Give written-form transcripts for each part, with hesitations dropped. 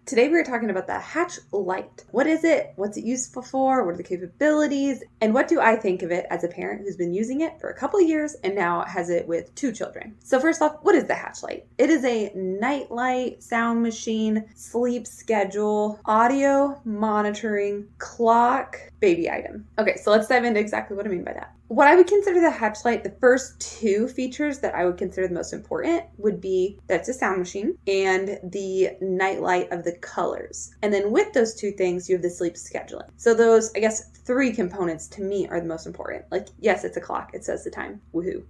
Today we're talking about the Hatch Light. What is it? What's it useful for? What are the capabilities? And what do I think of it as a parent who's been using it for a couple of years and now has it with 2 children? So first off, what is the Hatch Light? It is a night light, sound machine, sleep schedule, audio monitoring, clock, baby item. Okay, so let's dive into exactly what I mean by that. What I would consider the Hatch Light, the first 2 features that I would consider the most important would be that it's a sound machine and the night light of the colors. And then with those 2 things, you have the sleep scheduling. So those, I guess, 3 components to me are the most important. Like, yes, it's a clock. It says the time. Woohoo.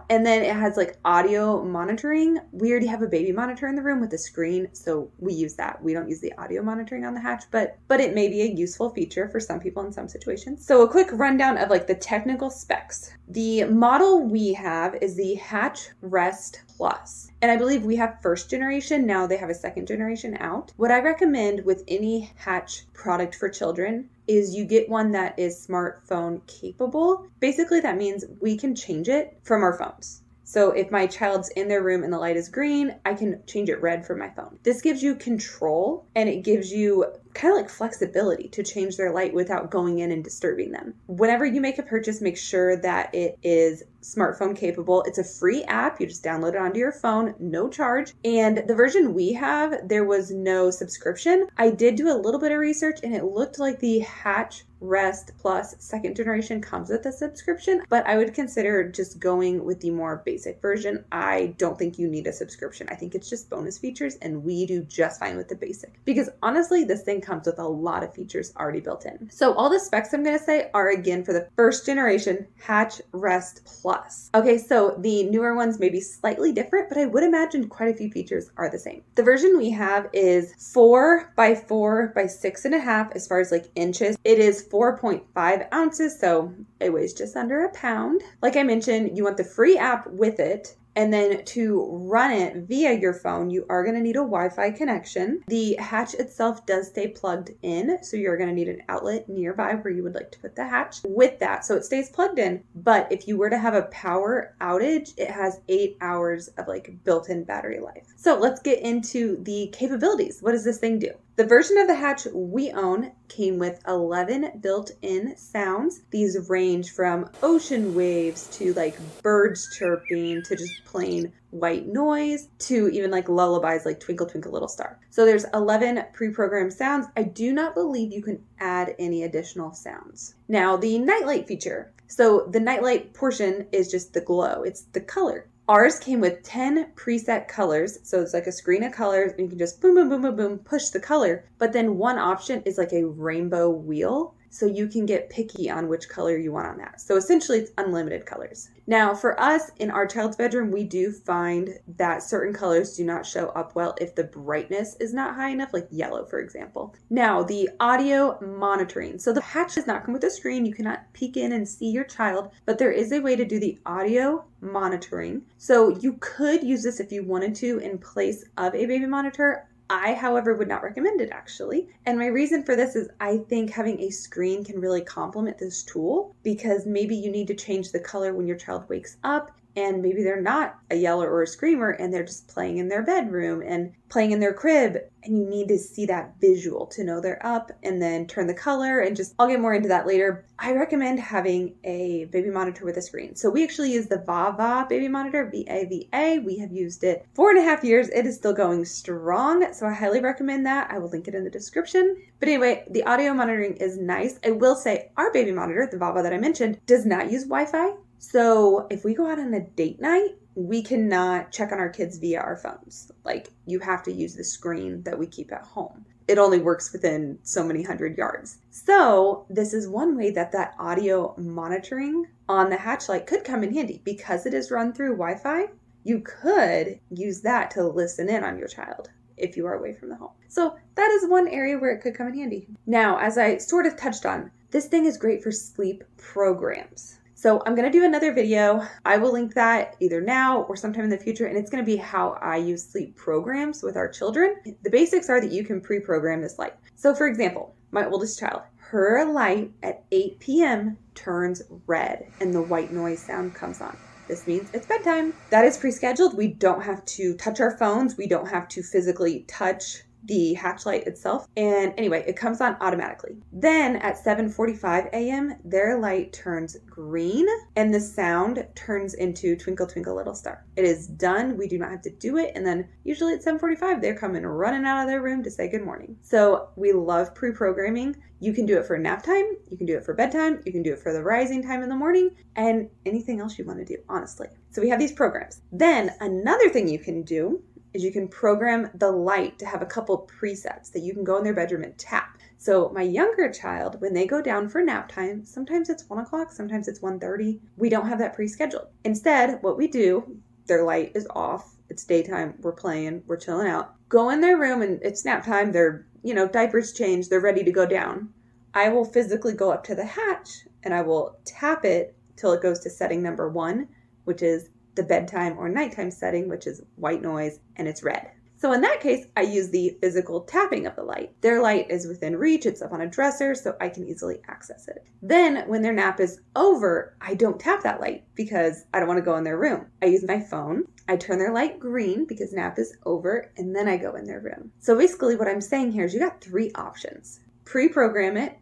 And then it has like audio monitoring. We already have a baby monitor in the room with a screen, so we use that. We don't use the audio monitoring on the Hatch, but it may be a useful feature for some people in some situations. So a quick rundown of like the technical specs. The model we have is the Hatch Rest Plus. And I believe we have 1st generation. Now they have a 2nd generation out. What I recommend with any Hatch product for children is you get one that is smartphone capable. Basically, that means we can change it from our phones. So if my child's in their room and the light is green, I can change it red from my phone. This gives you control and it gives you kind of like flexibility to change their light without going in and disturbing them. Whenever you make a purchase, make sure that it is smartphone capable. It's a free app. You just download it onto your phone, no charge. And the version we have, there was no subscription. I did do a little bit of research and it looked like the Hatch Rest Plus 2nd generation comes with a subscription, but I would consider just going with the more basic version. I don't think you need a subscription. I think it's just bonus features and we do just fine with the basic because honestly, this thing comes with a lot of features already built in. So all the specs I'm going to say are again for the 1st generation Hatch Rest Plus. Okay, so the newer ones may be slightly different, but I would imagine quite a few features are the same. The version we have is 4 by 4 by 6.5 as far as like inches. It is 4.5 ounces, so it weighs just under a pound. Like I mentioned, you want the free app with it. And then to run it via your phone, you are going to need a Wi-Fi connection. The Hatch itself does stay plugged in, so you're going to need an outlet nearby where you would like to put the Hatch with that. So it stays plugged in, but if you were to have a power outage, it has 8 hours of like built-in battery life. So let's get into the capabilities. What does this thing do? The version of the Hatch we own came with 11 built-in sounds. These range from ocean waves to like birds chirping to just plain white noise to even like lullabies like Twinkle Twinkle Little Star. So there's 11 pre-programmed sounds. I do not believe you can add any additional sounds. Now the nightlight feature. So the nightlight portion is just the glow. It's the color. Ours came with 10 preset colors. So it's like a screen of colors and you can just boom, boom, boom, boom, boom, push the color. But then one option is like a rainbow wheel. So you can get picky on which color you want on that. So essentially it's unlimited colors. Now for us in our child's bedroom, we do find that certain colors do not show up well if the brightness is not high enough, like yellow, for example. Now the audio monitoring. So the Hatch does not come with a screen. You cannot peek in and see your child, but there is a way to do the audio monitoring. So you could use this if you wanted to in place of a baby monitor. I, however, would not recommend it actually. And my reason for this is I think having a screen can really complement this tool because maybe you need to change the color when your child wakes up and maybe they're not a yeller or a screamer and they're just playing in their bedroom and playing in their crib and you need to see that visual to know they're up and then turn the color and just, I'll get more into that later. I recommend having a baby monitor with a screen. So we actually use the VAVA baby monitor, VAVA. We have used it 4.5 years. It is still going strong. So I highly recommend that. I will link it in the description. But anyway, the audio monitoring is nice. I will say our baby monitor, the VAVA that I mentioned, does not use Wi-Fi. So if we go out on a date night, we cannot check on our kids via our phones. Like you have to use the screen that we keep at home. It only works within so many 100 yards. So this is one way that audio monitoring on the Hatch Light could come in handy because it is run through Wi-Fi. You could use that to listen in on your child if you are away from the home. So that is one area where it could come in handy. Now, as I sort of touched on, this thing is great for sleep programs. So I'm going to do another video. I will link that either now or sometime in the future, and it's going to be how I use sleep programs with our children. The basics are that you can pre-program this light. So for example, my oldest child, her light at 8 p.m. turns red and the white noise sound comes on. This means it's bedtime. That is pre-scheduled. We don't have to touch our phones. We don't have to physically touch the hatch light itself. And anyway, it comes on automatically. Then at 7:45 a.m., their light turns green and the sound turns into Twinkle Twinkle Little Star. It is done. We do not have to do it. And then usually at 7:45, they're coming running out of their room to say good morning. So we love pre-programming. You can do it for nap time. You can do it for bedtime. You can do it for the rising time in the morning and anything else you want to do, honestly. So we have these programs. Then another thing you can do is you can program the light to have a couple presets that you can go in their bedroom and tap. So my younger child, when they go down for nap time, sometimes it's 1 o'clock, sometimes it's 1:30. We don't have that pre-scheduled. Instead, what we do, their light is off. It's daytime. We're playing. We're chilling out. Go in their room and it's nap time. They're, diapers changed. They're ready to go down. I will physically go up to the hatch and I will tap it till it goes to setting number 1, which is the bedtime or nighttime setting, which is white noise, and it's red. So in that case, I use the physical tapping of the light. Their light is within reach. It's up on a dresser, so I can easily access it. Then when their nap is over, I don't tap that light because I don't want to go in their room. I use my phone. I turn their light green because nap is over, and then I go in their room. So basically what I'm saying here is you got 3 options. Pre-program it,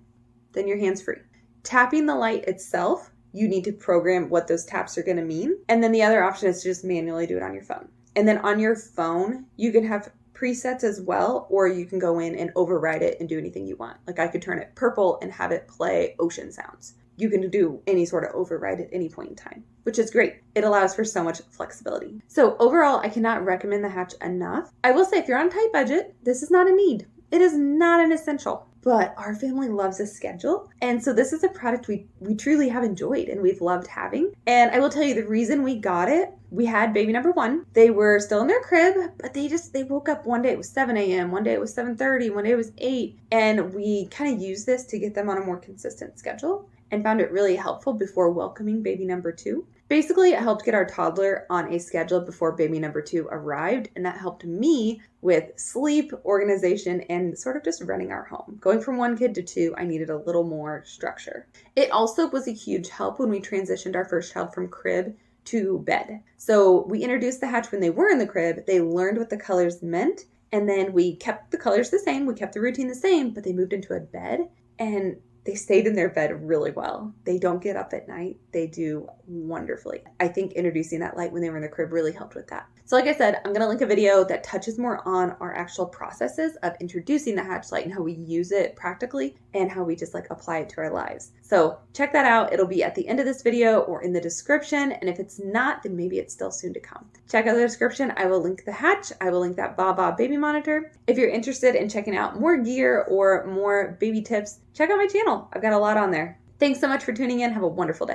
then your hands free. Tapping the light itself, you need to program what those taps are going to mean. And then the other option is to just manually do it on your phone. And then on your phone, you can have presets as well, or you can go in and override it and do anything you want. Like I could turn it purple and have it play ocean sounds. You can do any sort of override at any point in time, which is great. It allows for so much flexibility. So overall, I cannot recommend the Hatch enough. I will say if you're on a tight budget, this is not a need. It is not an essential. But our family loves a schedule. And so this is a product we truly have enjoyed and we've loved having. And I will tell you the reason we got it, we had baby number 1. They were still in their crib, but they woke up one day it was 7 a.m., one day it was 7:30, one day it was 8. And we kind of used this to get them on a more consistent schedule and found it really helpful before welcoming baby number 2. Basically, it helped get our toddler on a schedule before baby number 2 arrived, and that helped me with sleep, organization, and sort of just running our home. Going from 1 kid to 2, I needed a little more structure. It also was a huge help when we transitioned our first child from crib to bed. So we introduced the Hatch when they were in the crib. They learned what the colors meant, and then we kept the colors the same. We kept the routine the same, but they moved into a bed, and they stayed in their bed really well. They don't get up at night. They do wonderfully. I think introducing that light when they were in the crib really helped with that. So like I said, I'm going to link a video that touches more on our actual processes of introducing the Hatch light and how we use it practically and how we just apply it to our lives. So check that out. It'll be at the end of this video or in the description. And if it's not, then maybe it's still soon to come. Check out the description. I will link the Hatch. I will link that Baba baby monitor. If you're interested in checking out more gear or more baby tips, check out my channel. I've got a lot on there. Thanks so much for tuning in. Have a wonderful day.